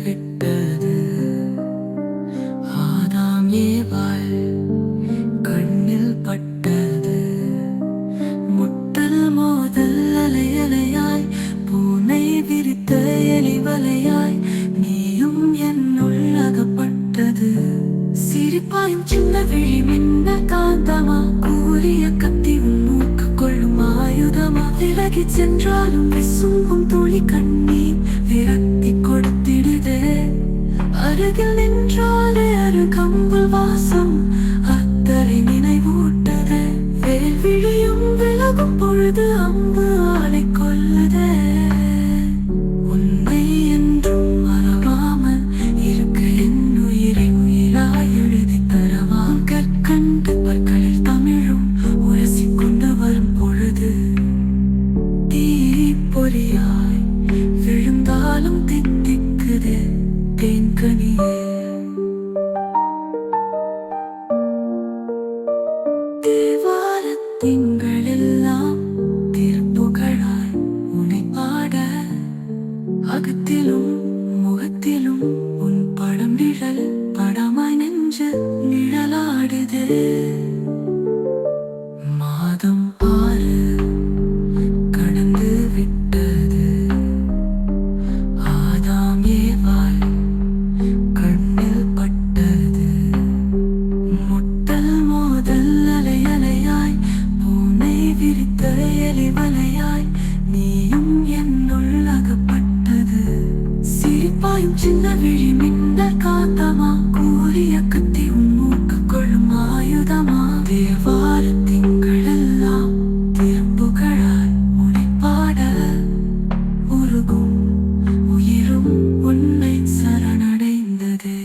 விட்டது. ஆதாம் ஏவாள் கண்ணில் பட்டது. முட்டல் மோதல் அலை அலையாய், பூனை விரித்த எலி வலையாய், நீயும் என்னுள் அகப்பட்டது. சிரிப்பாயும் சின்ன விழி மின்ன காந்தமா, கூறிய கத்தி உன் மூக்கு கொள்ளும் ஆயுதமா. விலகிச் சென்றாலும் விசும்பும் துளி கண்ணீர் விரக்தி கொடுத்திடுதே. அருகில் நின்றாலே அருகம்புல் வாசம் அத்தரை நினைவூட்டதே. வேல் விழியும் விலகும் பொழுது அம்பு ஆளை கொல்லுதே. உன்னை என்றும் மறவாமல் இருக்க என் உயிரை உயிராய் எழுதி தரவாம். கற்கண்டு பற்களில் தமிழும் உரசி கொண்டு வரும் பொழுது பொறியாய் விழுந்தாலும் தித்திக்குதே தேன்கனியே. தேவாரத் திங்களெல்லாம் திருப்புகழாய் உன்னை பாட, அகத்திலும் முகத்திலும் உன் படம் நிழல் படமாய் நெஞ்சு நிழலாடுதே. மாதம் 6 கடந்து விட்டது. ஆதாம் ஏவாள் கண்ணில் பட்டது. முட்டல் மோதல் அலை அலையாய், பூனை விரித்த எலி வலையாய், நீயும் என்னுள் அகப்பட்டது. சிரிப்பாயும் சின்ன விழி மின்னல் காந்தமா, கூறிய கத்தி உன் மூக்கு கொள்ளும் ஆயுதமா. தேவார திங்களெல்லாம் திருப்புகழாய் உன்னை பாட, உருகும் உயிரும் உன்னை சரணடைந்ததே.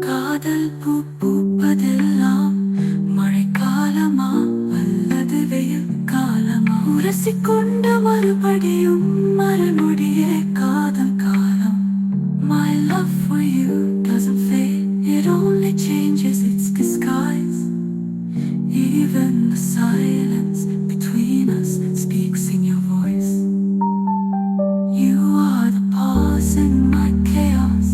காதல் பூ பூப்பதெல்லாம் மழைக்காலமா அல்லது வெயில் காலமா? உரசிக்கொண்ட மறுபடியும் மறுநொடியே காதல் காலம். My love for you doesn't fade, it only changes its disguise. Even the silence between us speaks in your voice. You are the pause in my chaos,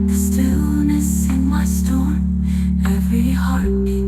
the stillness in my storm. Every heartbeat